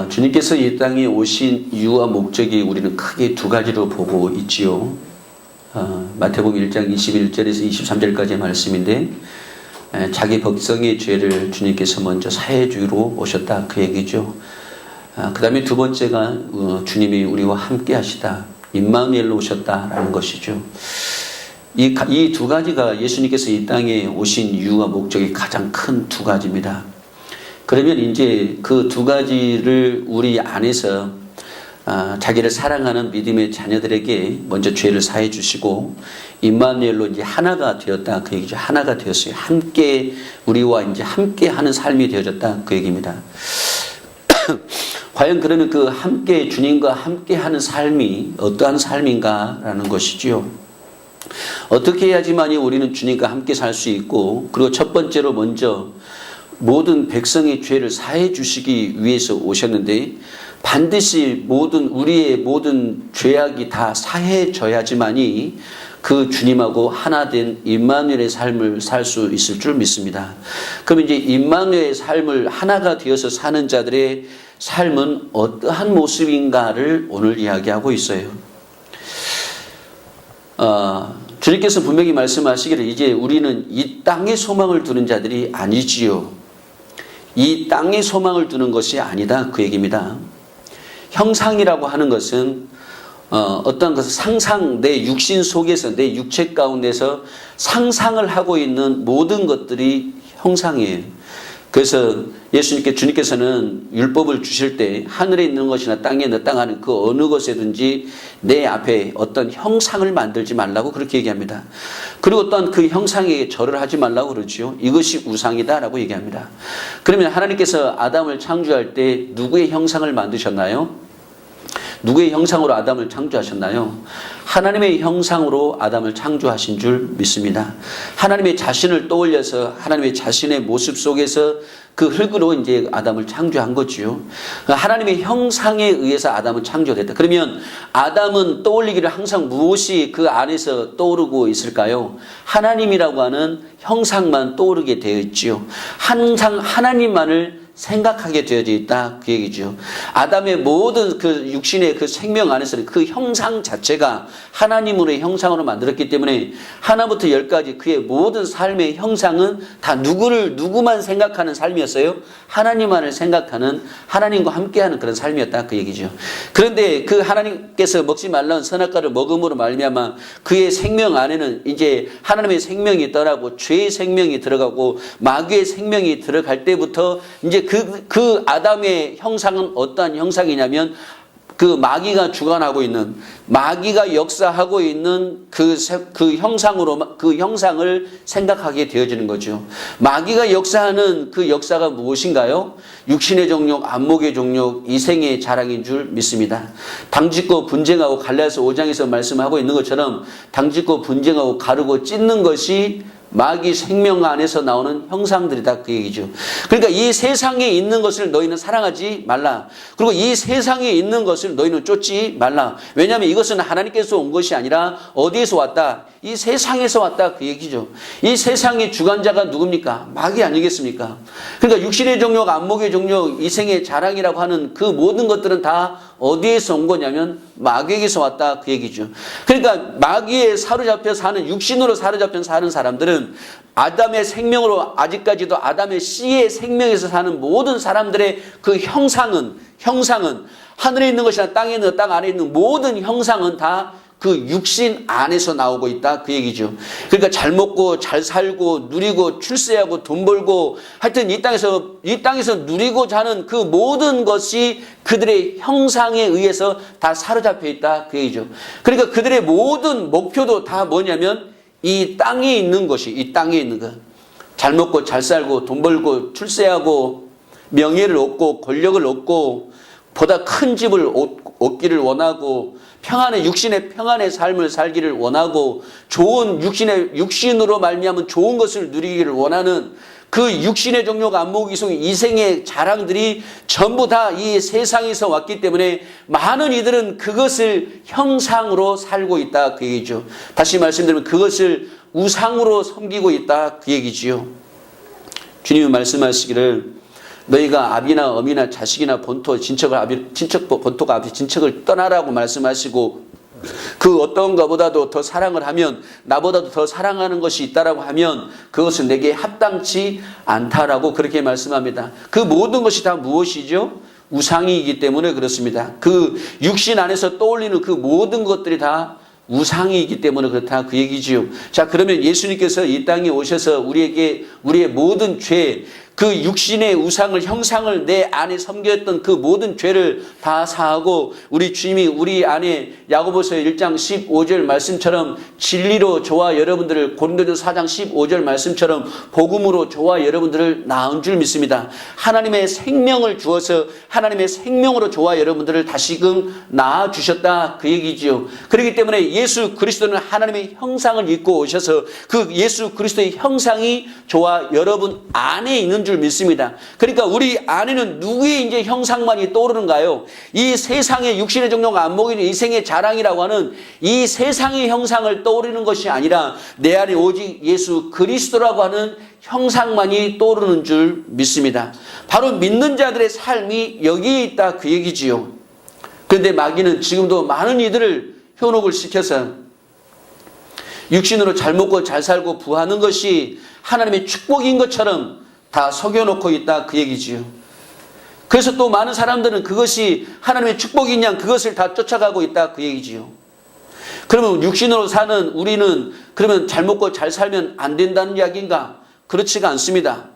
주님께서 이 땅에 오신 이유와 목적이 우리는 크게 두 가지로 보고 있지요. 마태복음 1장 21절에서 23절까지의 말씀인데, 자기 백성의 죄를 주님께서 먼저 사해 주러 오셨다, 그 얘기죠. 그 다음에 두 번째가 주님이 우리와 함께 하시다, 임마누엘로 오셨다라는 것이죠. 이 두 가지가 예수님께서 이 땅에 오신 이유와 목적이 가장 큰 두 가지입니다. 그러면 이제 그 두 가지를 우리 안에서 자기를 사랑하는 믿음의 자녀들에게 먼저 죄를 사해 주시고 임마누엘로 이제 하나가 되었다, 그 얘기죠. 하나가 되었어요. 함께 우리와 이제 함께 하는 삶이 되어졌다, 그 얘기입니다. 과연 그러면 그 함께 주님과 함께 하는 삶이 어떠한 삶인가라는 것이지요. 어떻게 해야지만이 우리는 주님과 함께 살 수 있고, 그리고 첫 번째로 먼저 모든 백성의 죄를 사해 주시기 위해서 오셨는데, 반드시 우리의 모든 죄악이 다 사해져야지만이 그 주님하고 하나 된 임마누엘의 삶을 살 수 있을 줄 믿습니다. 그럼 이제 임마누엘의 삶을 하나가 되어서 사는 자들의 삶은 어떠한 모습인가를 오늘 이야기하고 있어요. 주님께서 분명히 말씀하시기를 이제 우리는 이 땅에 소망을 두는 자들이 아니지요. 이 땅에 소망을 두는 것이 아니다, 그 얘기입니다. 형상이라고 하는 것은 어떤 것을 상상, 내 육신 속에서, 내 육체 가운데서 상상을 하고 있는 모든 것들이 형상이에요. 그래서 주님께서는 율법을 주실 때 하늘에 있는 것이나 땅에 있는 땅 안에 그 어느 것에든지 내 앞에 어떤 형상을 만들지 말라고 그렇게 얘기합니다. 그리고 또한 그 형상에 절을 하지 말라고 그러죠. 이것이 우상이다라고 얘기합니다. 그러면 하나님께서 아담을 창조할 때 누구의 형상을 만드셨나요? 누구의 형상으로 아담을 창조하셨나요? 하나님의 형상으로 아담을 창조하신 줄 믿습니다. 하나님의 자신을 떠올려서 하나님의 자신의 모습 속에서 그 흙으로 이제 아담을 창조한 거지요. 하나님의 형상에 의해서 아담은 창조됐다. 그러면 아담은 떠올리기를 항상 무엇이 그 안에서 떠오르고 있을까요? 하나님이라고 하는 형상만 떠오르게 되어 있지요. 항상 하나님만을 생각하게 되어져 있다, 그 얘기죠. 아담의 모든 그 육신의 그 생명 안에서는 그 형상 자체가 하나님으로의 형상으로 만들었기 때문에 하나부터 열까지 그의 모든 삶의 형상은 다 누구만 생각하는 삶이었어요? 하나님만을 생각하는, 하나님과 함께하는 그런 삶이었다, 그 얘기죠. 그런데 그 하나님께서 먹지 말라는 선악과를 먹음으로 말미암아 그의 생명 안에는 이제 하나님의 생명이 떠나고 죄의 생명이 들어가고 마귀의 생명이 들어갈 때부터 이제 그 아담의 형상은 어떠한 형상이냐면 그 마귀가 주관하고 있는, 마귀가 역사하고 있는 그 형상으로 그 형상을 생각하게 되어지는 거죠. 마귀가 역사하는 그 역사가 무엇인가요? 육신의 정욕, 안목의 정욕, 이생의 자랑인 줄 믿습니다. 당짓고 분쟁하고 갈라디아서 5장에서 말씀하고 있는 것처럼 당짓고 분쟁하고 가르고 찢는 것이 마귀 생명 안에서 나오는 형상들이다, 그 얘기죠. 그러니까 이 세상에 있는 것을 너희는 사랑하지 말라. 그리고 이 세상에 있는 것을 너희는 쫓지 말라. 왜냐하면 이것은 하나님께서 온 것이 아니라 어디에서 왔다? 이 세상에서 왔다, 그 얘기죠. 이 세상의 주관자가 누굽니까? 마귀 아니겠습니까? 그러니까 육신의 정욕, 안목의 정욕, 이생의 자랑이라고 하는 그 모든 것들은 다 어디에서 온 거냐면 마귀에게서 왔다, 그 얘기죠. 그러니까 마귀에 사로잡혀 사는, 육신으로 사로잡혀 사는 사람들은 아담의 생명으로, 아직까지도 아담의 씨의 생명에서 사는 모든 사람들의 그 형상은 하늘에 있는 것이나 땅에 있는, 땅 안에 있는 모든 형상은 다 그 육신 안에서 나오고 있다, 그 얘기죠. 그러니까 잘 먹고 잘 살고 누리고 출세하고 돈 벌고 하여튼 이 땅에서 누리고자 하는 그 모든 것이 그들의 형상에 의해서 다 사로잡혀 있다, 그 얘기죠. 그러니까 그들의 모든 목표도 다 뭐냐면 이 땅에 있는 것이, 이 땅에 있는 것. 잘 먹고 잘 살고 돈 벌고 출세하고 명예를 얻고 권력을 얻고 보다 큰 집을 얻기를 원하고 육신의 평안의 삶을 살기를 원하고 좋은 육신으로 말미암은 좋은 것을 누리기를 원하는 그 육신의 정욕, 안목, 이생의 자랑들이 전부 다 이 세상에서 왔기 때문에 많은 이들은 그것을 형상으로 살고 있다, 그 얘기죠. 다시 말씀드리면 그것을 우상으로 섬기고 있다, 그 얘기지요. 주님이 말씀하시기를 너희가 아비나 어미나 자식이나 본토 본토가 아비 친척을 떠나라고 말씀하시고 그 어떤 것보다도 더 사랑을 하면 나보다도 더 사랑하는 것이 있다라고 하면 그것은 내게 합당치 않다라고 그렇게 말씀합니다. 그 모든 것이 다 무엇이죠? 우상이기 때문에 그렇습니다. 그 육신 안에서 떠올리는 그 모든 것들이 다 우상이기 때문에 그렇다 그 얘기지요. 자, 그러면 예수님께서 이 땅에 오셔서 우리에게 우리의 모든 죄, 그 육신의 우상을 형상을 내 안에 섬겼던 그 모든 죄를 다 사하고 우리 주님이 우리 안에 야고보서 1장 15절 말씀처럼 진리로 저와 여러분들을 고린도전서 4장 15절 말씀처럼 복음으로 저와 여러분들을 낳은 줄 믿습니다. 하나님의 생명을 주어서 하나님의 생명으로 저와 여러분들을 다시금 낳아 주셨다 그 얘기지요. 그렇기 때문에 예수 그리스도는 하나님의 형상을 입고 오셔서 그 예수 그리스도의 형상이 저와 여러분 안에 있는 줄 믿습니다. 그러니까 우리 안에는 누구의 이제 형상만이 떠오르는가요? 이 세상의 육신의 종류가 안 먹이는 이생의 자랑이라고 하는 이 세상의 형상을 떠오르는 것이 아니라 내 안에 오직 예수 그리스도라고 하는 형상만이 떠오르는 줄 믿습니다. 바로 믿는 자들의 삶이 여기에 있다 그 얘기지요. 그런데 마귀는 지금도 많은 이들을 현혹을 시켜서 육신으로 잘 먹고 잘 살고 부하는 것이 하나님의 축복인 것처럼 다 속여놓고 있다 그 얘기지요. 그래서 또 많은 사람들은 그것이 하나님의 축복인 양 그것을 다 쫓아가고 있다 그 얘기지요. 그러면 육신으로 사는 우리는 그러면 잘 먹고 잘 살면 안 된다는 이야기인가? 그렇지가 않습니다.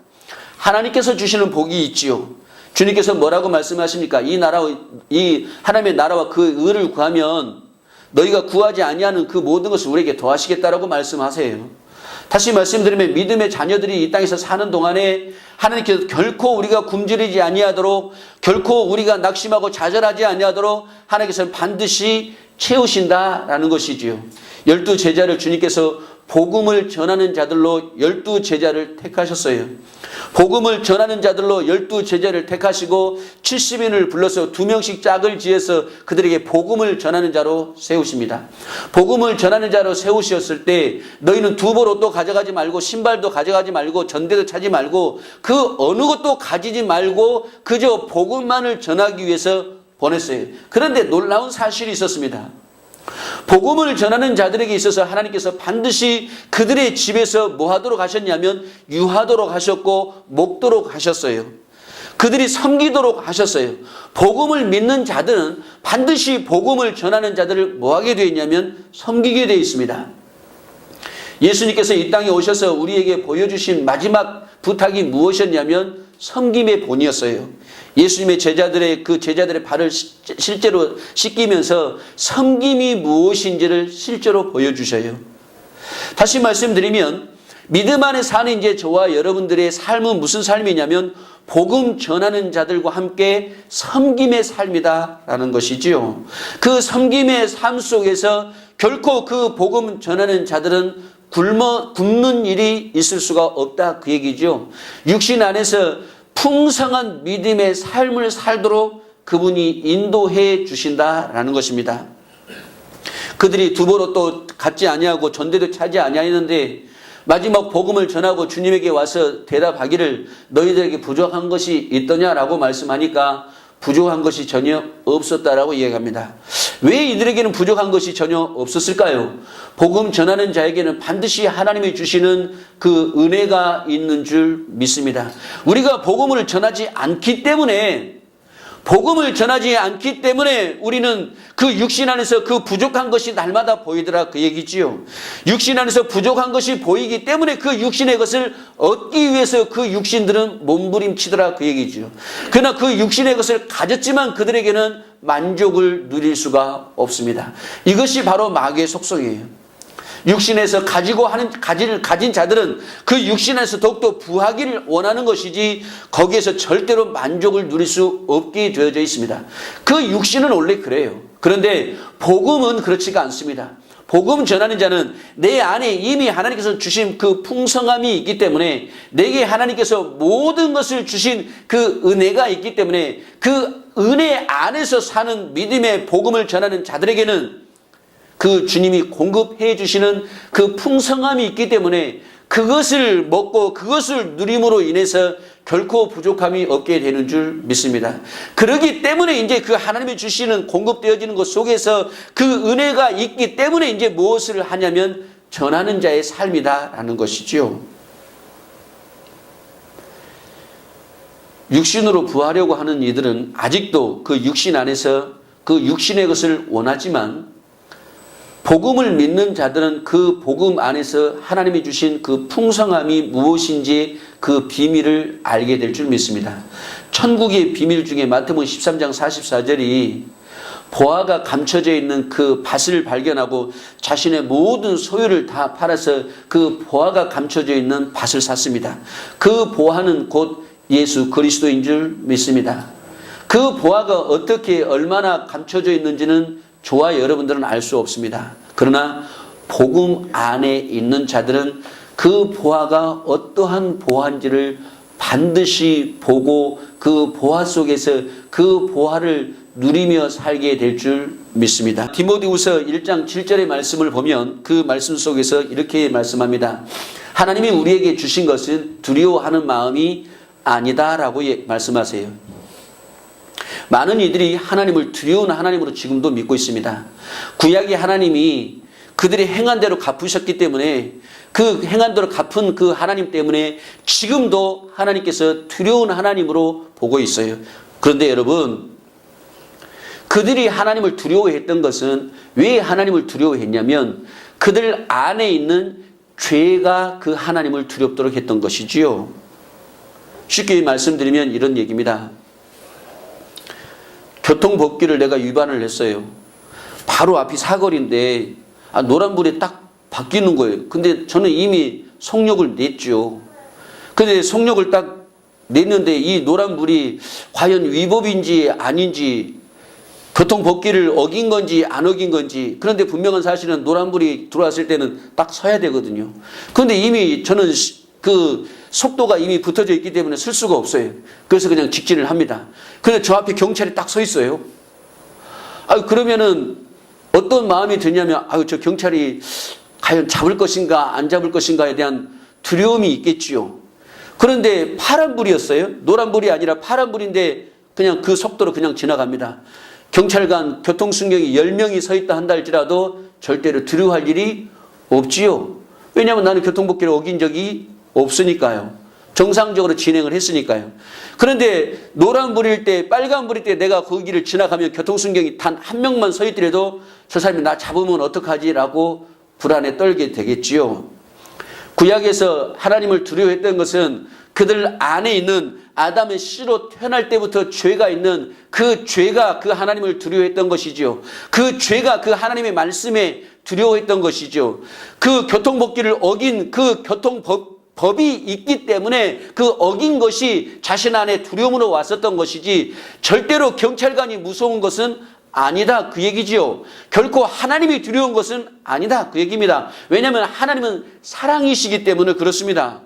하나님께서 주시는 복이 있지요. 주님께서 뭐라고 말씀하십니까? 이 하나님의 나라와 그 의를 구하면 너희가 구하지 아니하는 그 모든 것을 우리에게 더하시겠다라고 말씀하세요. 다시 말씀드리면 믿음의 자녀들이 이 땅에서 사는 동안에 하나님께서 결코 우리가 굶주리지 아니하도록 결코 우리가 낙심하고 좌절하지 아니하도록 하나님께서는 반드시 채우신다라는 것이지요. 12제자를 주님께서 복음을 전하는 자들로 12제자를 택하셨어요. 복음을 전하는 자들로 12제자를 택하시고 70인을 불러서 2명씩 짝을 지어서 그들에게 복음을 전하는 자로 세우십니다. 복음을 전하는 자로 세우셨을 때 너희는 두벌 옷도 가져가지 말고 신발도 가져가지 말고 전대도 차지 말고 그 어느 것도 가지지 말고 그저 복음만을 전하기 위해서 보냈어요. 그런데 놀라운 사실이 있었습니다. 복음을 전하는 자들에게 있어서 하나님께서 반드시 그들의 집에서 뭐 하도록 하셨냐면 유하도록 하셨고 먹도록 하셨어요. 그들이 섬기도록 하셨어요. 복음을 믿는 자들은 반드시 복음을 전하는 자들을 뭐 하게 되어 있냐면 섬기게 되어 있습니다. 예수님께서 이 땅에 오셔서 우리에게 보여주신 마지막 부탁이 무엇이었냐면 섬김의 본이었어요. 예수님의 제자들의 발을 실제로 씻기면서 섬김이 무엇인지를 실제로 보여주셔요. 다시 말씀드리면 믿음 안에 사는 이제 저와 여러분들의 삶은 무슨 삶이냐면 복음 전하는 자들과 함께 섬김의 삶이다라는 것이지요. 그 섬김의 삶 속에서 결코 그 복음 전하는 자들은 굶는 일이 있을 수가 없다 그 얘기죠. 육신 안에서 풍성한 믿음의 삶을 살도록 그분이 인도해 주신다라는 것입니다. 그들이 두벌옷도 갖지 아니하고 전대도 차지 아니하였는데 마지막 복음을 전하고 주님에게 와서 대답하기를 너희들에게 부족한 것이 있더냐라고 말씀하니까 부족한 것이 전혀 없었다라고 이야기합니다. 왜 이들에게는 부족한 것이 전혀 없었을까요? 복음 전하는 자에게는 반드시 하나님이 주시는 그 은혜가 있는 줄 믿습니다. 우리가 복음을 전하지 않기 때문에 우리는 그 육신 안에서 그 부족한 것이 날마다 보이더라 그 얘기지요. 육신 안에서 부족한 것이 보이기 때문에 그 육신의 것을 얻기 위해서 그 육신들은 몸부림치더라 그 얘기지요. 그러나 그 육신의 것을 가졌지만 그들에게는 만족을 누릴 수가 없습니다. 이것이 바로 마귀의 속성이에요. 육신에서 가진 자들은 그 육신 안에서 더욱더 부하기를 원하는 것이지 거기에서 절대로 만족을 누릴 수 없게 되어져 있습니다. 그 육신은 원래 그래요. 그런데 복음은 그렇지가 않습니다. 복음 전하는 자는 내 안에 이미 하나님께서 주신 그 풍성함이 있기 때문에 내게 하나님께서 모든 것을 주신 그 은혜가 있기 때문에 그 은혜 안에서 사는 믿음의 복음을 전하는 자들에게는 그 주님이 공급해 주시는 그 풍성함이 있기 때문에 그것을 먹고 그것을 누림으로 인해서 결코 부족함이 없게 되는 줄 믿습니다. 그러기 때문에 이제 그 하나님이 주시는 공급되어지는 것 속에서 그 은혜가 있기 때문에 이제 무엇을 하냐면 전하는 자의 삶이다라는 것이죠. 육신으로 부하려고 하는 이들은 아직도 그 육신 안에서 그 육신의 것을 원하지만 복음을 믿는 자들은 그 복음 안에서 하나님이 주신 그 풍성함이 무엇인지 그 비밀을 알게 될 줄 믿습니다. 천국의 비밀 중에 마태복음 13장 44절이 보화가 감춰져 있는 그 밭을 발견하고 자신의 모든 소유를 다 팔아서 그 보화가 감춰져 있는 밭을 샀습니다. 그 보화는 곧 예수 그리스도인 줄 믿습니다. 그 보화가 어떻게 얼마나 감춰져 있는지는 저와 여러분들은 알 수 없습니다. 그러나 복음 안에 있는 자들은 그 보화가 어떠한 보화인지를 반드시 보고 그 보화 속에서 그 보화를 누리며 살게 될 줄 믿습니다. 디모데후서 1장 7절의 말씀을 보면 그 말씀 속에서 이렇게 말씀합니다. 하나님이 우리에게 주신 것은 두려워하는 마음이 아니다라고 말씀하세요. 많은 이들이 하나님을 두려운 하나님으로 지금도 믿고 있습니다. 구약의 하나님이 그들이 행한 대로 갚으셨기 때문에 그 행한 대로 갚은 그 하나님 때문에 지금도 하나님께서 두려운 하나님으로 보고 있어요. 그런데 여러분, 그들이 하나님을 두려워했던 것은 왜 하나님을 두려워했냐면 그들 안에 있는 죄가 그 하나님을 두렵도록 했던 것이지요. 쉽게 말씀드리면 이런 얘기입니다. 교통법규를 내가 위반을 했어요. 바로 앞이 사거리인데 노란불에 딱 바뀌는 거예요. 근데 저는 이미 속력을 냈죠. 근데 속력을 딱 냈는데 이 노란불이 과연 위법인지 아닌지 교통법규를 어긴 건지 안 어긴 건지, 그런데 분명한 사실은 노란불이 들어왔을 때는 딱 서야 되거든요. 그런데 이미 저는 그 속도가 이미 붙어져 있기 때문에 쓸 수가 없어요. 그래서 그냥 직진을 합니다. 근데 저 앞에 경찰이 딱 서 있어요. 그러면은 어떤 마음이 드냐면 저 경찰이 과연 잡을 것인가 안 잡을 것인가에 대한 두려움이 있겠지요. 그런데 파란불이었어요. 노란불이 아니라 파란불인데 그냥 그 속도로 그냥 지나갑니다. 경찰관 교통순경이 10명이 서 있다 한다 할지라도 절대로 두려워할 일이 없지요. 왜냐하면 나는 교통법규를 어긴 적이 없으니까요. 정상적으로 진행을 했으니까요. 그런데 노란불일 때, 빨간불일 때 내가 그 길을 지나가면 교통순경이 단 한 명만 서 있더라도 저 사람이 나 잡으면 어떡하지? 라고 불안에 떨게 되겠지요. 구약에서 하나님을 두려워했던 것은 그들 안에 있는 아담의 씨로 태어날 때부터 죄가 있는 그 죄가 그 하나님을 두려워했던 것이죠. 그 죄가 그 하나님의 말씀에 두려워했던 것이죠. 그 교통법규를 어긴 그 법이 있기 때문에 그 어긴 것이 자신 안에 두려움으로 왔었던 것이지 절대로 경찰관이 무서운 것은 아니다 그 얘기지요. 결코 하나님이 두려운 것은 아니다 그 얘기입니다. 왜냐하면 하나님은 사랑이시기 때문에 그렇습니다.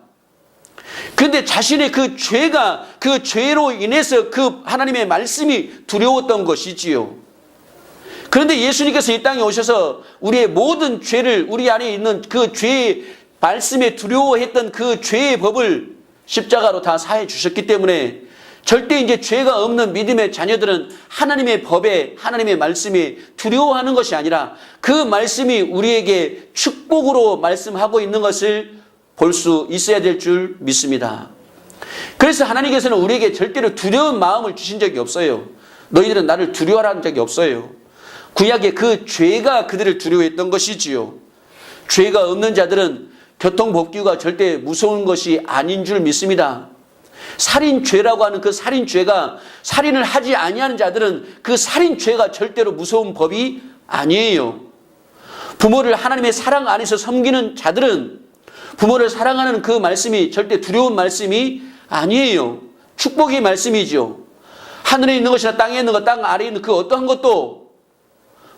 그런데 자신의 그 죄가 그 죄로 인해서 그 하나님의 말씀이 두려웠던 것이지요. 그런데 예수님께서 이 땅에 오셔서 우리의 모든 죄를, 우리 안에 있는 그 죄의 말씀에 두려워했던 그 죄의 법을 십자가로 다 사해 주셨기 때문에 절대 이제 죄가 없는 믿음의 자녀들은 하나님의 법에, 하나님의 말씀에 두려워하는 것이 아니라 그 말씀이 우리에게 축복으로 말씀하고 있는 것을 볼 수 있어야 될 줄 믿습니다. 그래서 하나님께서는 우리에게 절대로 두려운 마음을 주신 적이 없어요. 너희들은 나를 두려워하는 적이 없어요. 구약의 그 죄가 그들을 두려워했던 것이지요. 죄가 없는 자들은 교통법규가 절대 무서운 것이 아닌 줄 믿습니다. 살인죄라고 하는 그 살인죄가, 살인을 하지 아니하는 자들은 그 살인죄가 절대로 무서운 법이 아니에요. 부모를 하나님의 사랑 안에서 섬기는 자들은 부모를 사랑하는 그 말씀이 절대 두려운 말씀이 아니에요. 축복의 말씀이죠. 하늘에 있는 것이나 땅에 있는 것, 땅 아래에 있는 그 어떠한 것도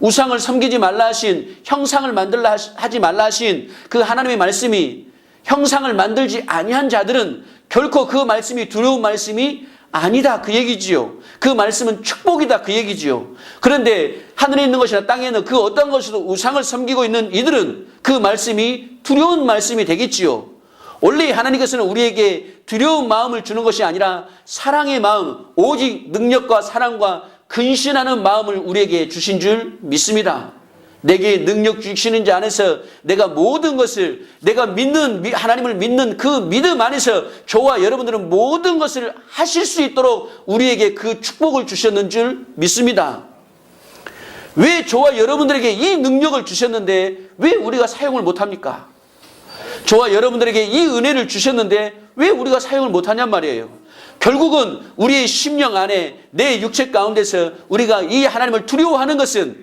우상을 섬기지 말라 하신, 형상을 만들라 하지 말라 하신 그 하나님의 말씀이, 형상을 만들지 아니한 자들은 결코 그 말씀이 두려운 말씀이 아니다 그 얘기지요. 그 말씀은 축복이다 그 얘기지요. 그런데 하늘에 있는 것이나 땅에 있는 그 어떤 것으로 우상을 섬기고 있는 이들은 그 말씀이 두려운 말씀이 되겠지요. 원래 하나님께서는 우리에게 두려운 마음을 주는 것이 아니라 사랑의 마음, 오직 능력과 사랑과 근신하는 마음을 우리에게 주신 줄 믿습니다. 내게 능력 주시는 자 안에서 내가 모든 것을, 내가 믿는, 하나님을 믿는 그 믿음 안에서 저와 여러분들은 모든 것을 하실 수 있도록 우리에게 그 축복을 주셨는 줄 믿습니다. 왜 저와 여러분들에게 이 능력을 주셨는데 왜 우리가 사용을 못합니까? 저와 여러분들에게 이 은혜를 주셨는데 왜 우리가 사용을 못하냔 말이에요. 결국은 우리의 심령 안에, 내 육체 가운데서 우리가 이 하나님을 두려워하는 것은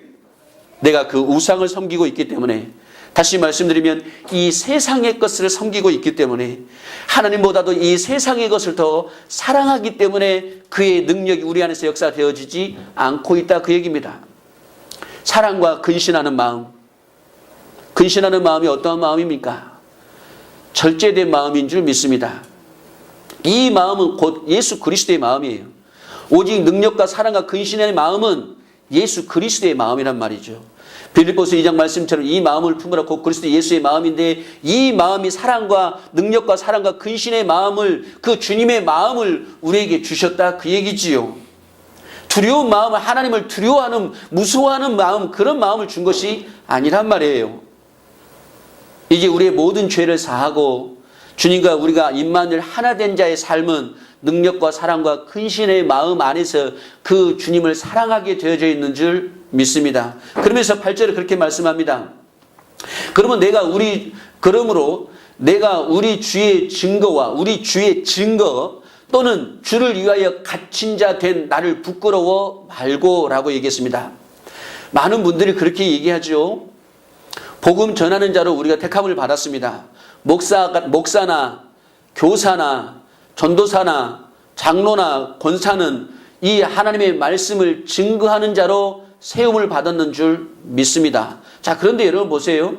내가 그 우상을 섬기고 있기 때문에, 다시 말씀드리면 이 세상의 것을 섬기고 있기 때문에, 하나님보다도 이 세상의 것을 더 사랑하기 때문에 그의 능력이 우리 안에서 역사되어지지 않고 있다, 그 얘기입니다. 사랑과 근신하는 마음. 근신하는 마음이 어떠한 마음입니까? 절제된 마음인 줄 믿습니다. 이 마음은 곧 예수 그리스도의 마음이에요. 오직 능력과 사랑과 근신의 마음은 예수 그리스도의 마음이란 말이죠. 빌립보서 2장 말씀처럼 이 마음을 품으라 곧 그리스도 예수의 마음인데, 이 마음이 사랑과 능력과 사랑과 근신의 마음을, 그 주님의 마음을 우리에게 주셨다, 그 얘기지요. 두려운 마음을, 하나님을 두려워하는, 무서워하는 마음, 그런 마음을 준 것이 아니란 말이에요. 이제 우리의 모든 죄를 사하고 주님과 우리가 임마누엘 하나 된 자의 삶은 능력과 사랑과 근신의 마음 안에서 그 주님을 사랑하게 되어져 있는 줄 믿습니다. 그러면서 8절에 그렇게 말씀합니다. 그러므로 내가 우리 주의 증거와 우리 주의 증거 또는 주를 위하여 갇힌 자 된 나를 부끄러워 말고라고 얘기했습니다. 많은 분들이 그렇게 얘기하죠. 복음 전하는 자로 우리가 택함을 받았습니다. 목사나 교사나 전도사나 장로나 권사는 이 하나님의 말씀을 증거하는 자로 세움을 받았는 줄 믿습니다. 자, 그런데 여러분 보세요.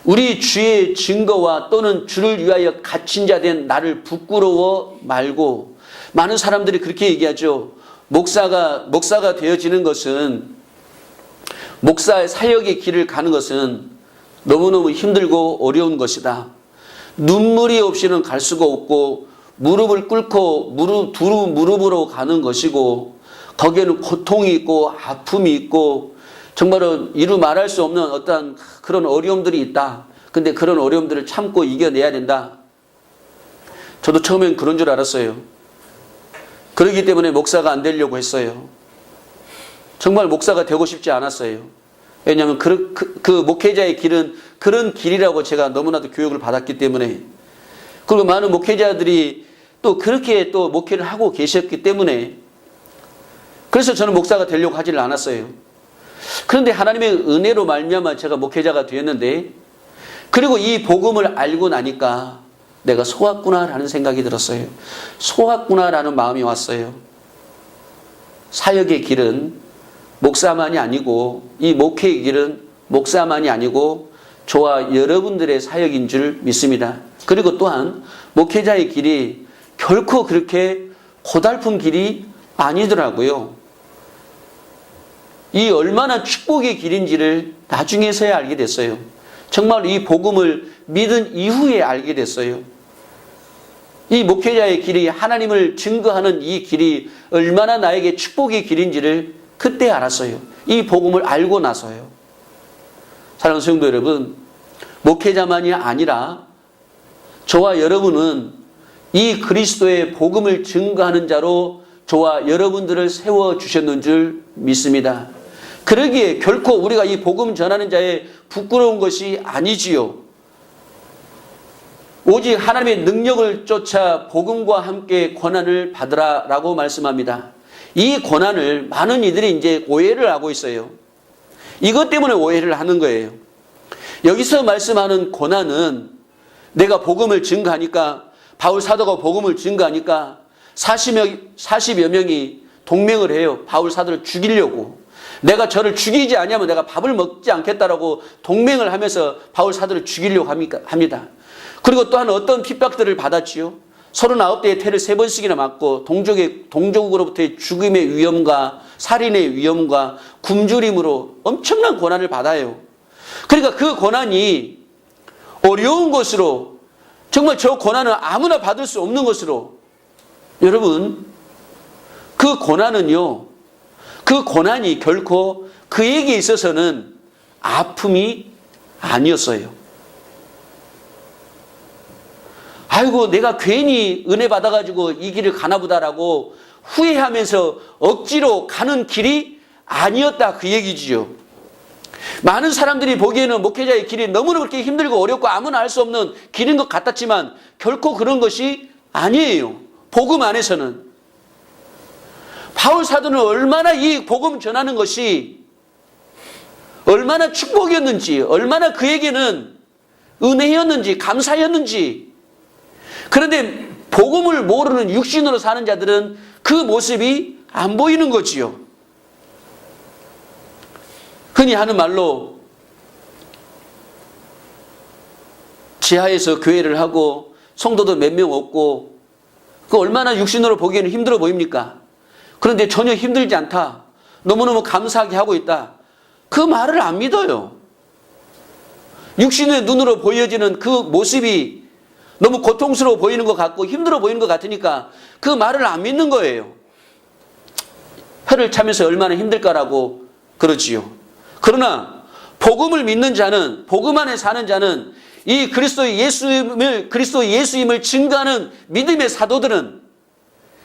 우리 주의 증거와 또는 주를 위하여 갇힌 자 된 나를 부끄러워 말고, 많은 사람들이 그렇게 얘기하죠. 목사가 되어지는 것은, 목사의 사역의 길을 가는 것은 너무너무 힘들고 어려운 것이다. 눈물이 없이는 갈 수가 없고 무릎을 꿇고 두루 무릎으로 가는 것이고, 거기에는 고통이 있고 아픔이 있고 정말로 이루 말할 수 없는 어떤 그런 어려움들이 있다. 근데 그런 어려움들을 참고 이겨내야 된다. 저도 처음엔 그런 줄 알았어요. 그렇기 때문에 목사가 안 되려고 했어요. 정말 목사가 되고 싶지 않았어요. 왜냐하면 그 목회자의 길은 그런 길이라고 제가 너무나도 교육을 받았기 때문에, 그리고 많은 목회자들이 또 그렇게 또 목회를 하고 계셨기 때문에, 그래서 저는 목사가 되려고 하지를 않았어요. 그런데 하나님의 은혜로 말미암아 제가 목회자가 되었는데, 그리고 이 복음을 알고 나니까 내가 속았구나라는 생각이 들었어요. 속았구나라는 마음이 왔어요. 사역의 길은 목사만이 아니고, 이 목회의 길은 목사만이 아니고 저와 여러분들의 사역인 줄 믿습니다. 그리고 또한 목회자의 길이 결코 그렇게 고달픈 길이 아니더라고요. 이 얼마나 축복의 길인지를 나중에서야 알게 됐어요. 정말 이 복음을 믿은 이후에 알게 됐어요. 이 목회자의 길이, 하나님을 증거하는 이 길이 얼마나 나에게 축복의 길인지를 그때 알았어요. 이 복음을 알고 나서요. 사랑하는 성도 여러분, 목회자만이 아니라 저와 여러분은 이 그리스도의 복음을 증거하는 자로 저와 여러분들을 세워주셨는 줄 믿습니다. 그러기에 결코 우리가 이 복음 전하는 자의 부끄러운 것이 아니지요. 오직 하나님의 능력을 쫓아 복음과 함께 고난을 받으라 라고 말씀합니다. 이 고난을 많은 이들이 이제 오해를 하고 있어요. 이것 때문에 오해를 하는 거예요. 여기서 말씀하는 고난은 내가 복음을 증거하니까, 바울 사도가 복음을 증거하니까 40여 명이 동맹을 해요. 바울 사도를 죽이려고. 내가 저를 죽이지 않으면 내가 밥을 먹지 않겠다라고 동맹을 하면서 바울 사도를 죽이려고 합니다. 그리고 또한 어떤 핍박들을 받았지요. 39대의 태를 3번씩이나 맞고 동족으로부터의 죽음의 위험과 살인의 위험과 굶주림으로 엄청난 고난을 받아요. 그러니까 그 고난이 어려운 것으로 정말 저 고난은 아무나 받을 수 없는 것으로, 여러분, 그 고난은요, 그 고난이 결코 그에게 있어서는 아픔이 아니었어요. 아이고, 내가 괜히 은혜 받아가지고 이 길을 가나보다라고 후회하면서 억지로 가는 길이 아니었다, 그 얘기지요. 많은 사람들이 보기에는 목회자의 길이 너무나 그렇게 힘들고 어렵고 아무나 알 수 없는 길인 것 같았지만 결코 그런 것이 아니에요. 복음 안에서는. 바울 사도는 얼마나 이 복음 전하는 것이 얼마나 축복이었는지, 얼마나 그에게는 은혜였는지, 감사였는지. 그런데 복음을 모르는 육신으로 사는 자들은 그 모습이 안 보이는 거지요. 흔히 하는 말로 지하에서 교회를 하고 성도도 몇 명 없고 그 얼마나 육신으로 보기에는 힘들어 보입니까? 그런데 전혀 힘들지 않다. 너무너무 감사하게 하고 있다. 그 말을 안 믿어요. 육신의 눈으로 보여지는 그 모습이 너무 고통스러워 보이는 것 같고 힘들어 보이는 것 같으니까 그 말을 안 믿는 거예요. 혀를 차면서 얼마나 힘들까라고 그러지요. 그러나 복음을 믿는 자는, 복음 안에 사는 자는 이 그리스도 예수임을 증거하는 믿음의 사도들은,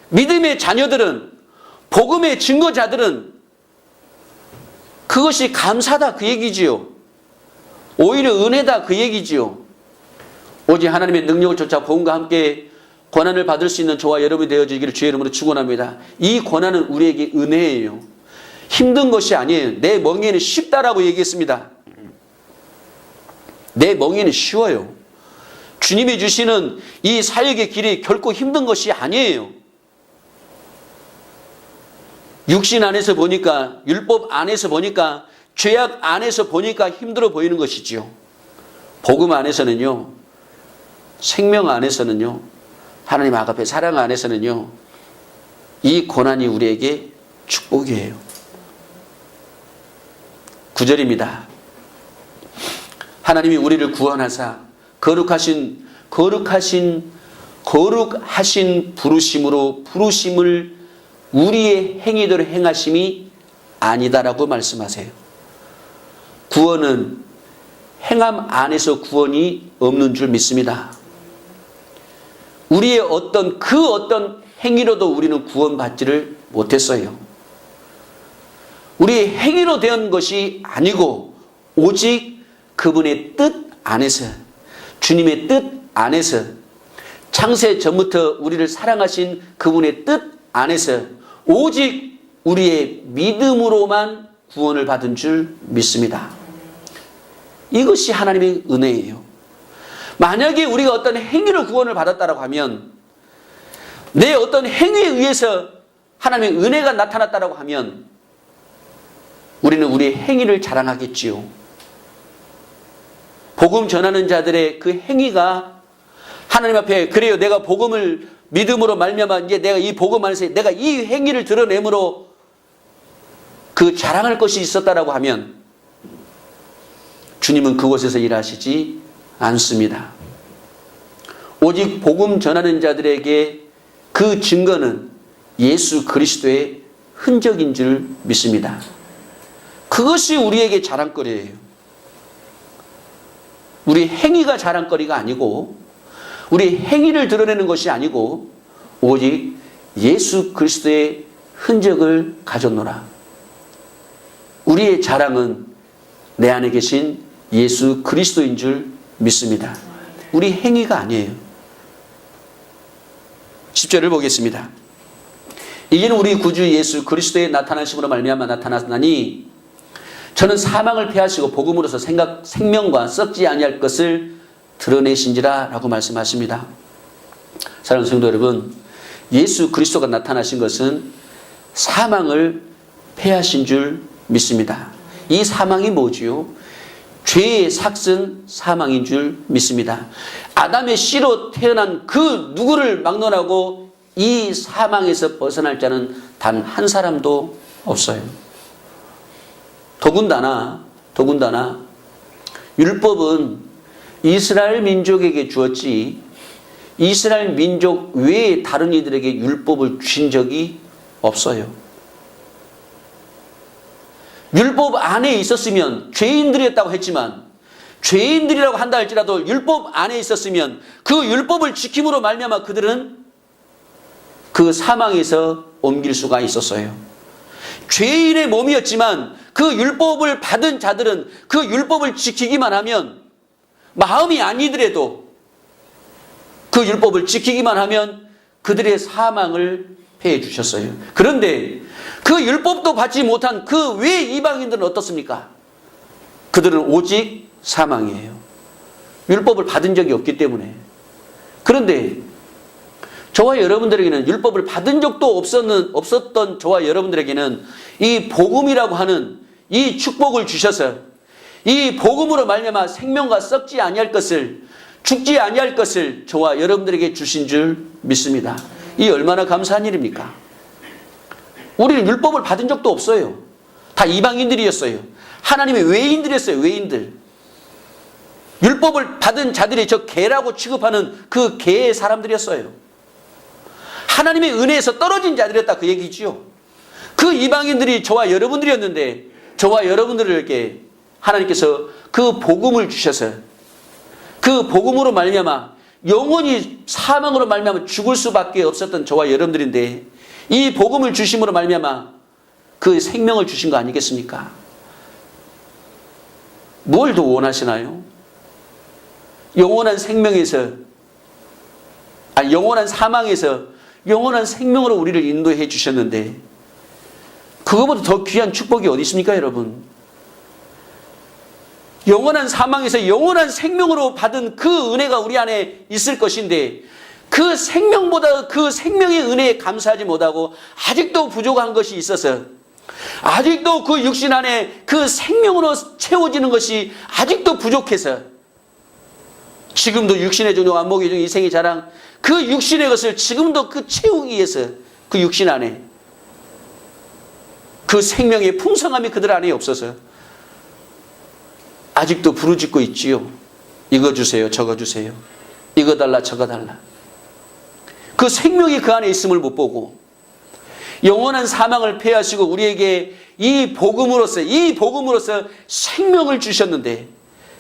믿음의 자녀들은, 복음의 증거자들은 그것이 감사다, 그 얘기지요. 오히려 은혜다, 그 얘기지요. 오직 하나님의 능력을 쫓아 복음과 함께 고난을 받을 수 있는 저와 여러분이 되어지기를 주의 이름으로 축원합니다. 이 고난은 우리에게 은혜예요. 힘든 것이 아니에요. 내 멍에는 쉽다라고 얘기했습니다. 내 멍에는 쉬워요. 주님이 주시는 이 사역의 길이 결코 힘든 것이 아니에요. 육신 안에서 보니까, 율법 안에서 보니까, 죄악 안에서 보니까 힘들어 보이는 것이지요. 복음 안에서는요, 생명 안에서는요, 하나님 아가페 사랑 안에서는요, 이 고난이 우리에게 축복이에요. 9절입니다. 하나님이 우리를 구원하사 거룩하신 부르심으로 부르심을 우리의 행위대로 행하심이 아니다라고 말씀하세요. 구원은 행함 안에서 구원이 없는 줄 믿습니다. 우리의 어떤 행위로도 우리는 구원받지를 못했어요. 우리의 행위로 된 것이 아니고 오직 그분의 뜻 안에서, 주님의 뜻 안에서, 창세 전부터 우리를 사랑하신 그분의 뜻 안에서 오직 우리의 믿음으로만 구원을 받은 줄 믿습니다. 이것이 하나님의 은혜예요. 만약에 우리가 어떤 행위로 구원을 받았다고 하면, 내 어떤 행위에 의해서 하나님의 은혜가 나타났다고 하면 우리는 우리의 행위를 자랑하겠지요. 복음 전하는 자들의 그 행위가 하나님 앞에, 그래요, 내가 복음을 믿음으로 말미암아 이제 내가 이 복음 안에서 내가 이 행위를 드러내므로 그 자랑할 것이 있었다라고 하면 주님은 그곳에서 일하시지 않습니다. 오직 복음 전하는 자들에게 그 증거는 예수 그리스도의 흔적인 줄 믿습니다. 그것이 우리에게 자랑거리예요. 우리 행위가 자랑거리가 아니고, 우리 행위를 드러내는 것이 아니고 오직 예수 그리스도의 흔적을 가졌노라. 우리의 자랑은 내 안에 계신 예수 그리스도인 줄 믿습니다. 우리 행위가 아니에요. 10절을 보겠습니다. 이제는 우리 구주 예수 그리스도의 나타나심으로 말미암아 나타났나니 저는 사망을 패하시고 복음으로서 생명과 썩지 아니할 것을 드러내신지라 라고 말씀하십니다. 사랑하는 성도 여러분, 예수 그리스도가 나타나신 것은 사망을 패하신 줄 믿습니다. 이 사망이 뭐지요? 죄의 삭슨 사망인 줄 믿습니다. 아담의 씨로 태어난 그 누구를 막론하고 이 사망에서 벗어날 자는 단 한 사람도 없어요. 더군다나 율법은 이스라엘 민족에게 주었지 이스라엘 민족 외에 다른 이들에게 율법을 주신 적이 없어요. 율법 안에 있었으면 죄인들이었다고 했지만 죄인들이라고 한다 할지라도 율법 안에 있었으면 그 율법을 지킴으로 말미암아 그들은 그 사망에서 옮길 수가 있었어요. 죄인의 몸이었지만 그 율법을 받은 자들은 그 율법을 지키기만 하면 마음이 아니더라도 그 율법을 지키기만 하면 그들의 사망을 패해 주셨어요. 그런데 그 율법도 받지 못한 그 외 이방인들은 어떻습니까? 그들은 오직 사망이에요. 율법을 받은 적이 없기 때문에. 그런데 저와 여러분들에게는 율법을 받은 적도 없었던 저와 여러분들에게는 이 복음이라고 하는 이 축복을 주셔서 이 복음으로 말미암아 생명과 썩지 아니할 것을 죽지 아니할 것을 저와 여러분들에게 주신 줄 믿습니다. 이 얼마나 감사한 일입니까? 우리는 율법을 받은 적도 없어요. 다 이방인들이었어요. 하나님의 외인들이었어요. 외인들. 율법을 받은 자들이 저 개라고 취급하는 그 개의 사람들이었어요. 하나님의 은혜에서 떨어진 자들이었다 그 얘기지요. 그 이방인들이 저와 여러분들이었는데 저와 여러분들에게 하나님께서 그 복음을 주셔서 그 복음으로 말미암아 영원히 사망으로 말미암아 죽을 수밖에 없었던 저와 여러분들인데 이 복음을 주심으로 말미암아 그 생명을 주신 거 아니겠습니까? 뭘 더 원하시나요? 영원한 생명에서 영원한 사망에서 영원한 생명으로 우리를 인도해 주셨는데 그거보다 더 귀한 축복이 어디 있습니까, 여러분? 영원한 사망에서 영원한 생명으로 받은 그 은혜가 우리 안에 있을 것인데 그 생명보다 그 생명의 은혜에 감사하지 못하고 아직도 부족한 것이 있어서 아직도 그 육신 안에 그 생명으로 채워지는 것이 아직도 부족해서 지금도 육신의 종종 안목의 종 이생의 자랑 그 육신의 것을 지금도 그 채우기 위해서 그 육신 안에 그 생명의 풍성함이 그들 안에 없어서 아직도 부르짖고 있지요. 이거 주세요. 저거 주세요. 이거 달라 저거 달라. 그 생명이 그 안에 있음을 못 보고 영원한 사망을 패하시고 우리에게 이 복음으로서 생명을 주셨는데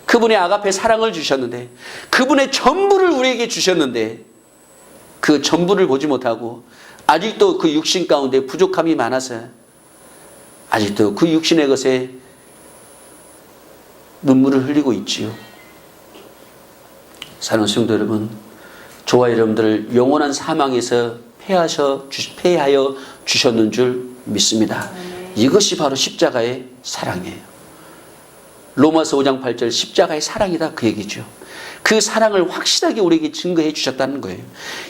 그분의 아가페 사랑을 주셨는데 그분의 전부를 우리에게 주셨는데 그 전부를 보지 못하고 아직도 그 육신 가운데 부족함이 많아서 아직도 그 육신의 것에 눈물을 흘리고 있지요. 사랑하는 성도 여러분, 저와 여러분들을 영원한 사망에서 폐하여 주셨는 줄 믿습니다. 이것이 바로 십자가의 사랑이에요. 로마서 5장 8절 십자가의 사랑이다 그 얘기죠. 그 사랑을 확실하게 우리에게 증거해 주셨다는 거예요.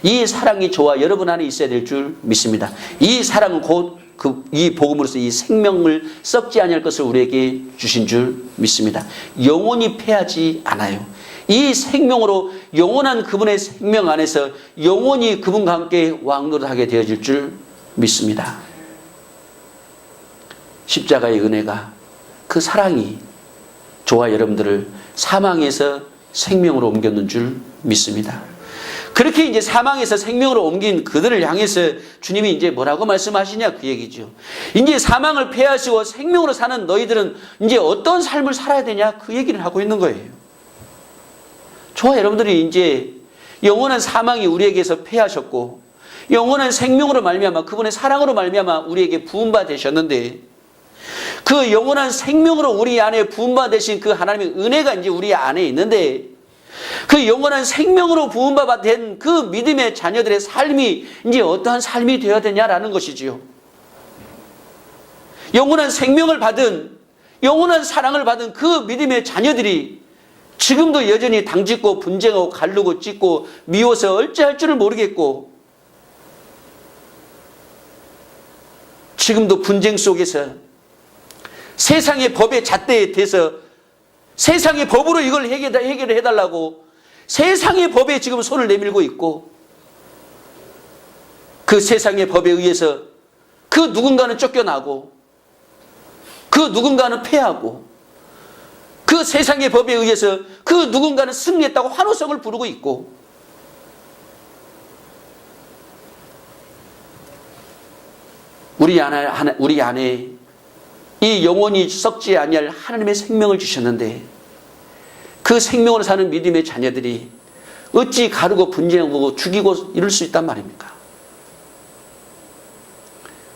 이 사랑이 저와 여러분 안에 있어야 될 줄 믿습니다. 이 사랑은 곧 이 복음으로서 이 생명을 썩지 아니할 것을 우리에게 주신 줄 믿습니다. 영원히 패하지 않아요. 이 생명으로 영원한 그분의 생명 안에서 영원히 그분과 함께 왕노릇하게 되어질 줄 믿습니다. 십자가의 은혜가 그 사랑이 저와 여러분들을 사망에서 생명으로 옮겼는 줄 믿습니다. 그렇게 이제 사망에서 생명으로 옮긴 그들을 향해서 주님이 이제 뭐라고 말씀하시냐 그 얘기죠. 이제 사망을 패하시고 생명으로 사는 너희들은 이제 어떤 삶을 살아야 되냐 그 얘기를 하고 있는 거예요. 저와 여러분들이 이제 영원한 사망이 우리에게서 패하셨고 영원한 생명으로 말미암아 그분의 사랑으로 말미암아 우리에게 부음바 되셨는데 그 영원한 생명으로 우리 안에 부음바 되신 그 하나님의 은혜가 이제 우리 안에 있는데 그 영원한 생명으로 부음바 된 그 믿음의 자녀들의 삶이 이제 어떠한 삶이 되어야 되냐라는 것이지요. 영원한 생명을 받은 영원한 사랑을 받은 그 믿음의 자녀들이 지금도 여전히 당짓고 분쟁하고 가르고 찢고 미워서 어찌할 줄을 모르겠고 지금도 분쟁 속에서 세상의 법의 잣대에 대서 세상의 법으로 이걸 해결을 해달라고 세상의 법에 지금 손을 내밀고 있고 그 세상의 법에 의해서 그 누군가는 쫓겨나고 그 누군가는 패하고 그 세상의 법에 의해서 그 누군가는 승리했다고 환호성을 부르고 있고 우리 안에 이 영원히 썩지 아니할 하나님의 생명을 주셨는데 그 생명으로 사는 믿음의 자녀들이 어찌 가르고 분쟁하고 죽이고 이럴 수 있단 말입니까?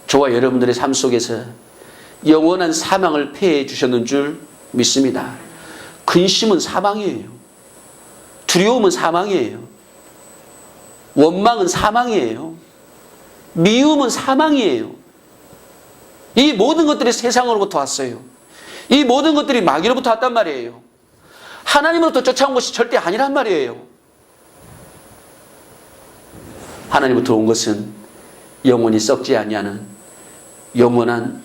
저와 여러분들의 삶 속에서 영원한 사망을 폐해 주셨는 줄 믿습니다. 근심은 사망이에요. 두려움은 사망이에요. 원망은 사망이에요. 미움은 사망이에요. 이 모든 것들이 세상으로부터 왔어요. 이 모든 것들이 마귀로부터 왔단 말이에요. 하나님으로부터 쫓아온 것이 절대 아니란 말이에요. 하나님으로부터 온 것은 영원히 썩지 아니하는 영원한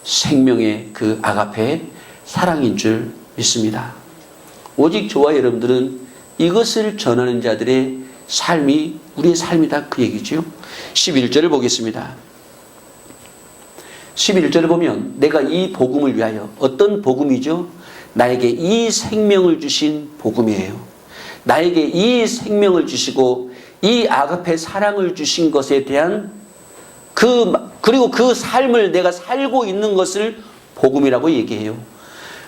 생명의 그 아가페의 사랑인 줄 믿습니다. 오직 저와 여러분들은 이것을 전하는 자들의 삶이 우리의 삶이다 그 얘기죠. 11절을 보겠습니다. 11절을 보면 내가 이 복음을 위하여, 어떤 복음이죠? 나에게 이 생명을 주신 복음이에요. 나에게 이 생명을 주시고 이 아가페 사랑을 주신 것에 대한 그리고 그 삶을 내가 살고 있는 것을 복음이라고 얘기해요.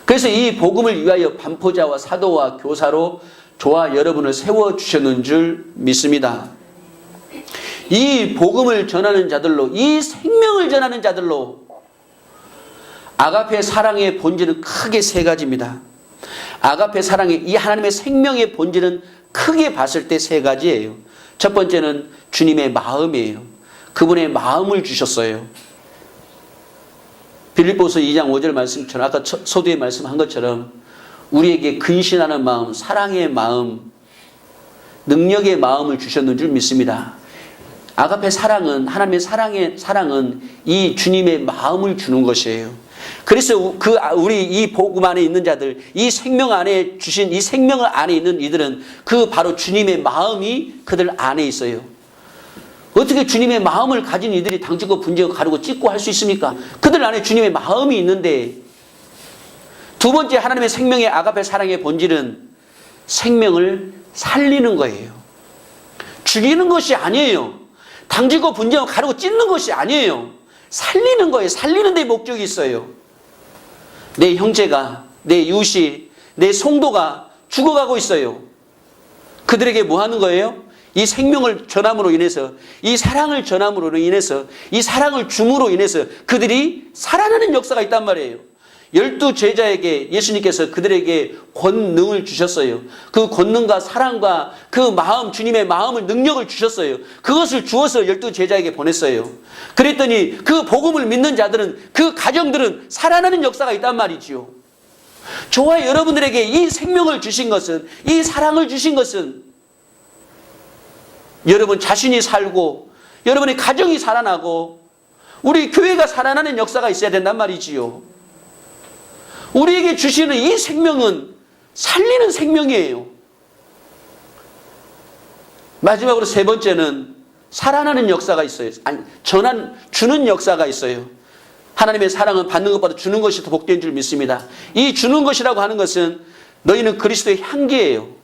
그래서 이 복음을 위하여 반포자와 사도와 교사로 저와 여러분을 세워주셨는 줄 믿습니다. 이 복음을 전하는 자들로, 이 생명을 전하는 자들로 아가페 사랑의 본질은 크게 세 가지입니다. 아가페 사랑의 이 하나님의 생명의 본질은 크게 봤을 때 세 가지예요. 첫 번째는 주님의 마음이에요. 그분의 마음을 주셨어요. 빌립보서 2장 5절 말씀처럼 아까 소두에 말씀한 것처럼 우리에게 근신하는 마음, 사랑의 마음, 능력의 마음을 주셨는 줄 믿습니다. 아가페 사랑은, 하나님의 사랑은 이 주님의 마음을 주는 것이에요. 그래서 우리 이 복음 안에 있는 자들, 이 생명 안에 주신 이 생명을 안에 있는 이들은 그 바로 주님의 마음이 그들 안에 있어요. 어떻게 주님의 마음을 가진 이들이 당짓고 분쟁하고 가르고 찢고 할 수 있습니까? 그들 안에 주님의 마음이 있는데, 두 번째 하나님의 생명의 아가페 사랑의 본질은 생명을 살리는 거예요. 죽이는 것이 아니에요. 당짓고 분쟁하고 가르고 찢는 것이 아니에요. 살리는 거예요. 살리는 데 목적이 있어요. 내 형제가, 내 이웃이, 내 성도가 죽어가고 있어요. 그들에게 뭐 하는 거예요? 이 생명을 전함으로 인해서, 이 사랑을 전함으로 인해서, 이 사랑을 줌으로 인해서 그들이 살아나는 역사가 있단 말이에요. 12 제자에게 예수님께서 그들에게 권능을 주셨어요. 그 권능과 사랑과 그 마음, 주님의 마음을, 능력을 주셨어요. 그것을 주어서 12 제자에게 보냈어요. 그랬더니 그 복음을 믿는 자들은, 그 가정들은 살아나는 역사가 있단 말이지요. 저와 여러분들에게 이 생명을 주신 것은, 이 사랑을 주신 것은 여러분 자신이 살고 여러분의 가정이 살아나고 우리 교회가 살아나는 역사가 있어야 된단 말이지요. 우리에게 주시는 이 생명은 살리는 생명이에요. 마지막으로 세 번째는 살아나는 역사가 있어요. 아니, 주는 역사가 있어요. 하나님의 사랑은 받는 것보다 주는 것이 더 복된 줄 믿습니다. 이 주는 것이라고 하는 것은 너희는 그리스도의 향기예요.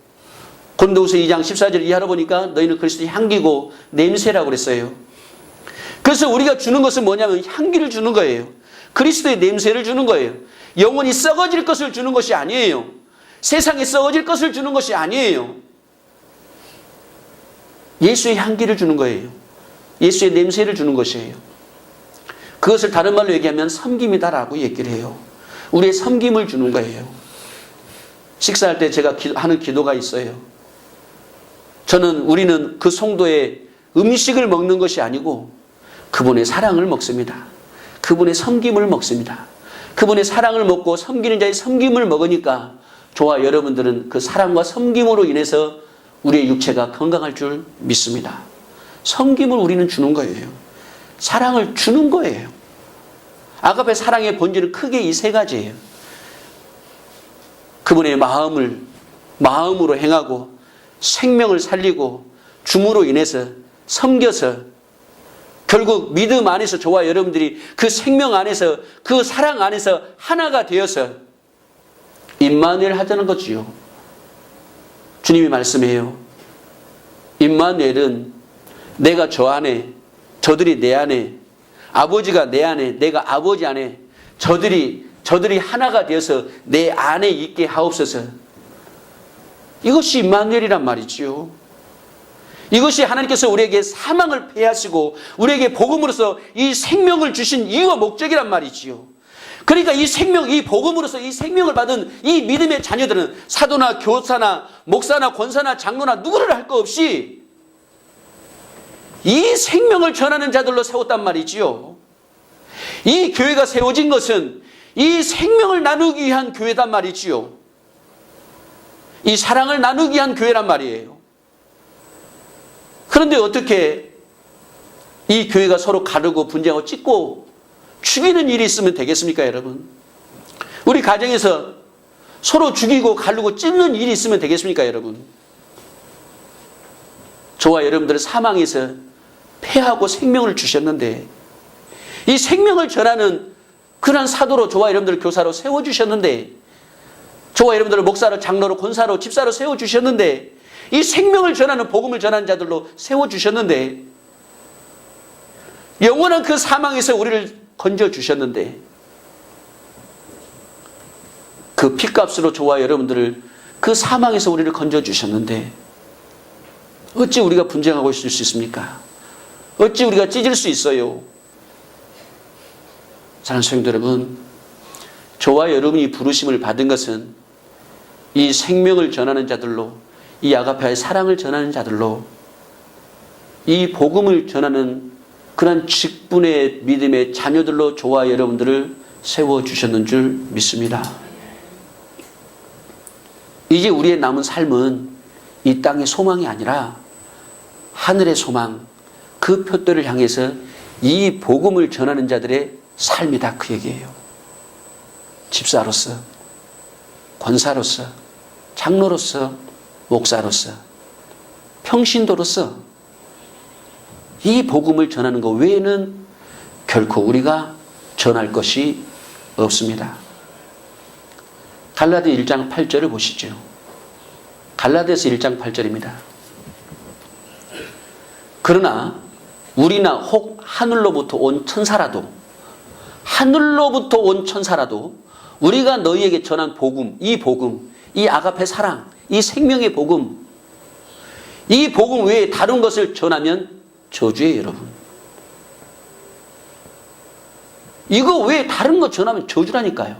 고린도후서 2장 14절 이하로 보니까 너희는 그리스도의 향기고 냄새라고 그랬어요. 그래서 우리가 주는 것은 뭐냐면 향기를 주는 거예요. 그리스도의 냄새를 주는 거예요. 영원히 썩어질 것을 주는 것이 아니에요. 세상에 썩어질 것을 주는 것이 아니에요. 예수의 향기를 주는 거예요. 예수의 냄새를 주는 것이에요. 그것을 다른 말로 얘기하면 섬김이다라고 얘기를 해요. 우리의 섬김을 주는 거예요. 식사할 때 제가 하는 기도가 있어요. 우리는 그 성도의 음식을 먹는 것이 아니고 그분의 사랑을 먹습니다. 그분의 섬김을 먹습니다. 그분의 사랑을 먹고 섬기는 자의 섬김을 먹으니까 저와 여러분들은 그 사랑과 섬김으로 인해서 우리의 육체가 건강할 줄 믿습니다. 섬김을 우리는 주는 거예요. 사랑을 주는 거예요. 아가페 사랑의 본질은 크게 이 세 가지예요. 그분의 마음으로 행하고 생명을 살리고 줌으로 인해서 섬겨서 결국 믿음 안에서 저와 여러분들이 그 생명 안에서 그 사랑 안에서 하나가 되어서 임마누엘 하자는 거지요. 주님이 말씀해요. 임마누엘은 내가 저 안에, 저들이 내 안에 아버지가 내 안에, 내가 아버지 안에, 저들이 하나가 되어서 내 안에 있게 하옵소서. 이것이 임마누엘이란 말이지요. 이것이 하나님께서 우리에게 사망을 패하시고 우리에게 복음으로서 이 생명을 주신 이유와 목적이란 말이지요. 그러니까 이 생명, 이 복음으로서 이 생명을 받은 이 믿음의 자녀들은 사도나 교사나 목사나 권사나 장로나 누구를 할 것 없이 이 생명을 전하는 자들로 세웠단 말이지요. 이 교회가 세워진 것은 이 생명을 나누기 위한 교회단 말이지요. 이 사랑을 나누기 위한 교회란 말이에요. 그런데 어떻게 이 교회가 서로 가르고 분쟁하고 찢고 죽이는 일이 있으면 되겠습니까, 여러분? 우리 가정에서 서로 죽이고 가르고 찢는 일이 있으면 되겠습니까, 여러분? 저와 여러분들은 사망에서 패하고 생명을 주셨는데 이 생명을 전하는 그런 사도로 저와 여러분들을 교사로 세워주셨는데 저와 여러분들을 목사로 장로로 권사로 집사로 세워주셨는데 이 생명을 전하는 복음을 전하는 자들로 세워주셨는데 영원한 그 사망에서 우리를 건져주셨는데 그 핏값으로 저와 여러분들을 그 사망에서 우리를 건져주셨는데 어찌 우리가 분쟁하고 있을 수 있습니까? 어찌 우리가 찢을 수 있어요? 사랑하는 성도 여러분, 저와 여러분이 부르심을 받은 것은 이 생명을 전하는 자들로, 이 아가페아의 사랑을 전하는 자들로, 이 복음을 전하는 그런 직분의 믿음의 자녀들로 저와 여러분들을 세워주셨는 줄 믿습니다. 이제 우리의 남은 삶은 이 땅의 소망이 아니라 하늘의 소망, 그 표대를 향해서 이 복음을 전하는 자들의 삶이다, 그 얘기예요. 집사로서, 권사로서, 장로로서, 목사로서, 평신도로서 이 복음을 전하는 것 외에는 결코 우리가 전할 것이 없습니다. 갈라디 1장 8절을 보시죠. 갈라디아서 1장 8절입니다. 그러나 우리나 혹 하늘로부터 온 천사라도 우리가 너희에게 전한 복음, 이 아가페 사랑, 이 생명의 복음, 이 복음 외에 다른 것을 전하면 저주예요, 여러분. 이거 외에 다른 것 전하면 저주라니까요.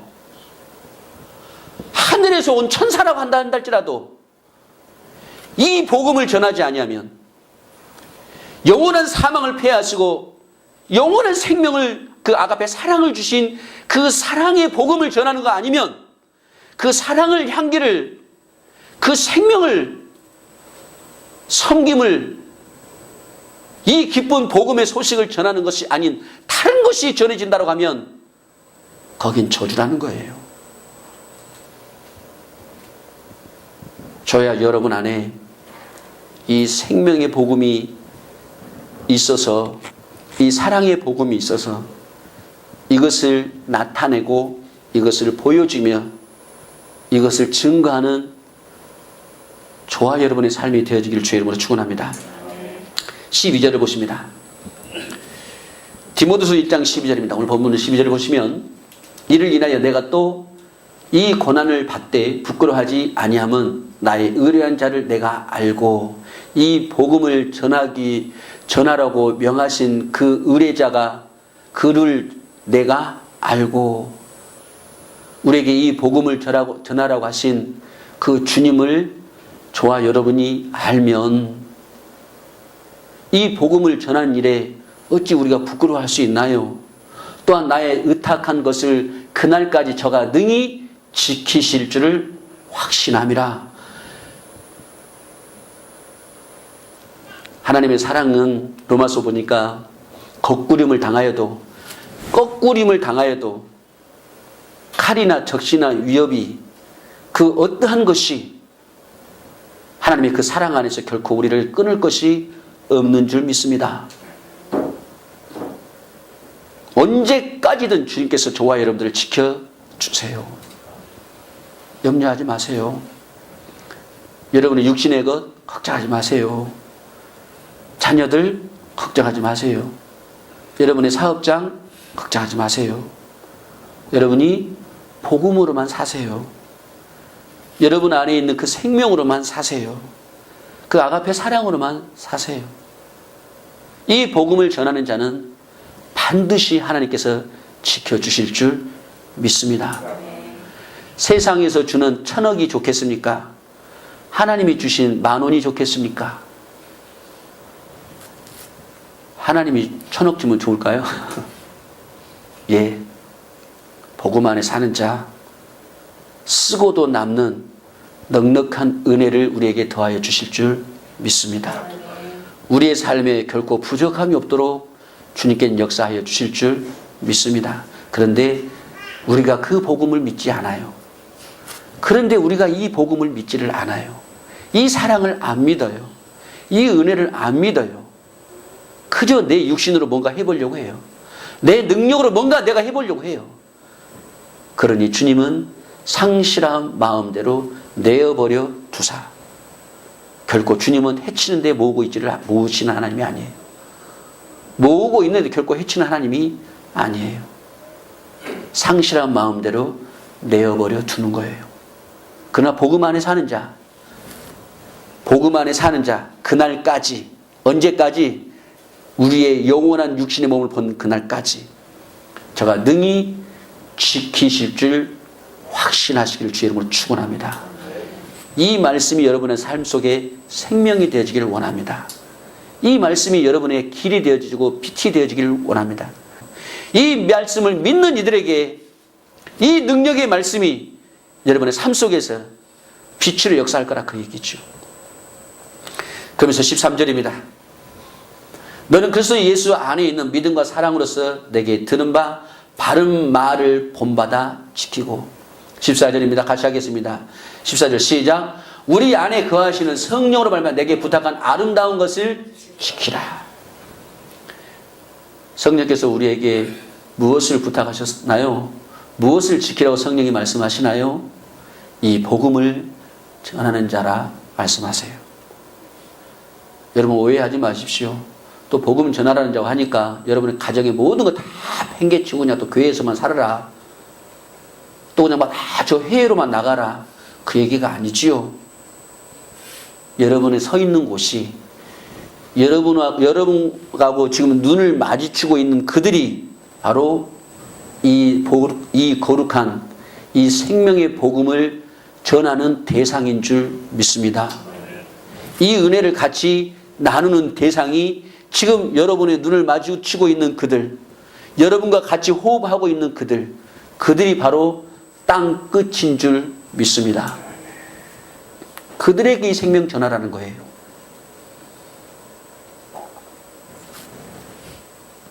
하늘에서 온 천사라고 한다 할지라도 이 복음을 전하지 아니하면 영원한 사망을 패하시고 영원한 생명을, 그 아가페 사랑을 주신 그 사랑의 복음을 전하는 거 아니면 그 사랑을, 향기를, 그 생명을, 섬김을, 이 기쁜 복음의 소식을 전하는 것이 아닌 다른 것이 전해진다고 하면 거긴 저주라는 거예요. 저야 여러분 안에 이 생명의 복음이 있어서, 이 사랑의 복음이 있어서 이것을 나타내고 이것을 보여주며 이것을 증거하는 저와 여러분의 삶이 되어지기를 주의 이름으로 축원합니다. 12절을 보십니다. 디모데후서 1장 12절입니다. 오늘 본문은 12절을 보시면 이를 인하여 내가 또 이 고난을 받되 부끄러워하지 아니함은 나의 의뢰한 자를 내가 알고 이 복음을 전하라고 명하신 그 의뢰자가 그를 내가 알고 우리에게 이 복음을 전하라고 하신 그 주님을 저와 여러분이 알면 이 복음을 전하는 일에 어찌 우리가 부끄러워할 수 있나요? 또한 나의 의탁한 것을 그날까지 저가 능히 지키실 줄을 확신함이라. 하나님의 사랑은 로마서 보니까 거꾸림을 당하여도 칼이나 적시나 위협이 그 어떠한 것이 하나님의 그 사랑 안에서 결코 우리를 끊을 것이 없는 줄 믿습니다. 언제까지든 주님께서 저와 여러분들을 지켜주세요. 염려하지 마세요. 여러분의 육신의 것 걱정하지 마세요. 자녀들 걱정하지 마세요. 여러분의 사업장 걱정하지 마세요. 여러분이 복음으로만 사세요. 여러분 안에 있는 그 생명으로만 사세요. 그 아가페 사랑으로만 사세요. 이 복음을 전하는 자는 반드시 하나님께서 지켜주실 줄 믿습니다. 세상에서 주는 1,000억이 좋겠습니까? 하나님이 주신 10,000원이 좋겠습니까? 하나님이 1,000억 주면 좋을까요? 예. 복음 안에 사는 자, 쓰고도 남는 넉넉한 은혜를 우리에게 더하여 주실 줄 믿습니다. 우리의 삶에 결코 부족함이 없도록 주님께 역사하여 주실 줄 믿습니다. 그런데 우리가 그 복음을 믿지 않아요. 그런데 우리가 이 복음을 믿지를 않아요. 이 사랑을 안 믿어요. 이 은혜를 안 믿어요. 그저 내 육신으로 뭔가 해보려고 해요. 내 능력으로 뭔가 내가 해보려고 해요. 그러니 주님은 상실한 마음대로 내어버려 두사. 결코 주님은 해치는 데 모으시는 하나님이 아니에요. 모으고 있는데 결코 해치는 하나님이 아니에요. 상실한 마음대로 내어버려 두는 거예요. 그러나 복음 안에 사는 자, 복음 안에 사는 자, 그날까지, 언제까지? 우리의 영원한 육신의 몸을 본 그날까지 저가 능히 지키실 줄 확신하시기를 주의 이름으로 축원합니다. 이 말씀이 여러분의 삶 속에 생명이 되어지기를 원합니다. 이 말씀이 여러분의 길이 되어지고 빛이 되어지기를 원합니다. 이 말씀을 믿는 이들에게 이 능력의 말씀이 여러분의 삶 속에서 빛으로 역사할 거라 그 얘기죠. 그러면서 13절입니다. 너는 그리스도 예수 안에 있는 믿음과 사랑으로서 내게 드는 바 바른 말을 본받아 지키고 14절입니다. 같이 하겠습니다. 14절 시작. 우리 안에 거하시는 성령으로 말미암아 내게 부탁한 아름다운 것을 지키라. 성령께서 우리에게 무엇을 부탁하셨나요? 무엇을 지키라고 성령이 말씀하시나요? 이 복음을 전하는 자라 말씀하세요. 여러분 오해하지 마십시오. 또 복음 전하라는 자고 하니까 여러분의 가정의 모든 거 다 팽개치고 그냥 또 교회에서만 살아라. 또 그냥 막 저 회의로만 나가라. 그 얘기가 아니지요. 여러분이 서 있는 곳이 여러분하고 지금 눈을 마주치고 있는 그들이 바로 이 거룩한 이 생명의 복음을 전하는 대상인 줄 믿습니다. 이 은혜를 같이 나누는 대상이 지금 여러분의 눈을 마주치고 있는 그들, 여러분과 같이 호흡하고 있는 그들이 바로 땅 끝인 줄 믿습니다. 그들에게 이 생명 전하라는 거예요.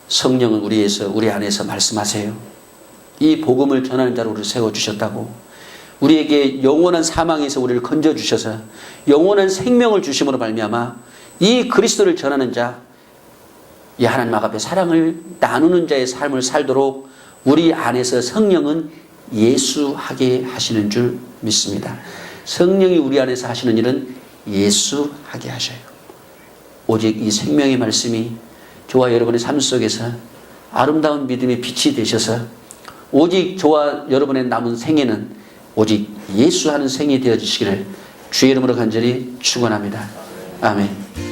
성령은 우리 안에서 말씀하세요. 이 복음을 전하는 자로 우리를 세워주셨다고. 우리에게 영원한 사망에서 우리를 건져주셔서 영원한 생명을 주심으로 말미암아 이 그리스도를 전하는 자, 이 하나님 앞에 사랑을 나누는 자의 삶을 살도록 우리 안에서 성령은 예수하게 하시는 줄 믿습니다. 성령이 우리 안에서 하시는 일은 예수하게 하셔요. 오직 이 생명의 말씀이 저와 여러분의 삶 속에서 아름다운 믿음의 빛이 되셔서 오직 저와 여러분의 남은 생애는 오직 예수하는 생이 되어주시기를 주의 이름으로 간절히 축원합니다. 아멘.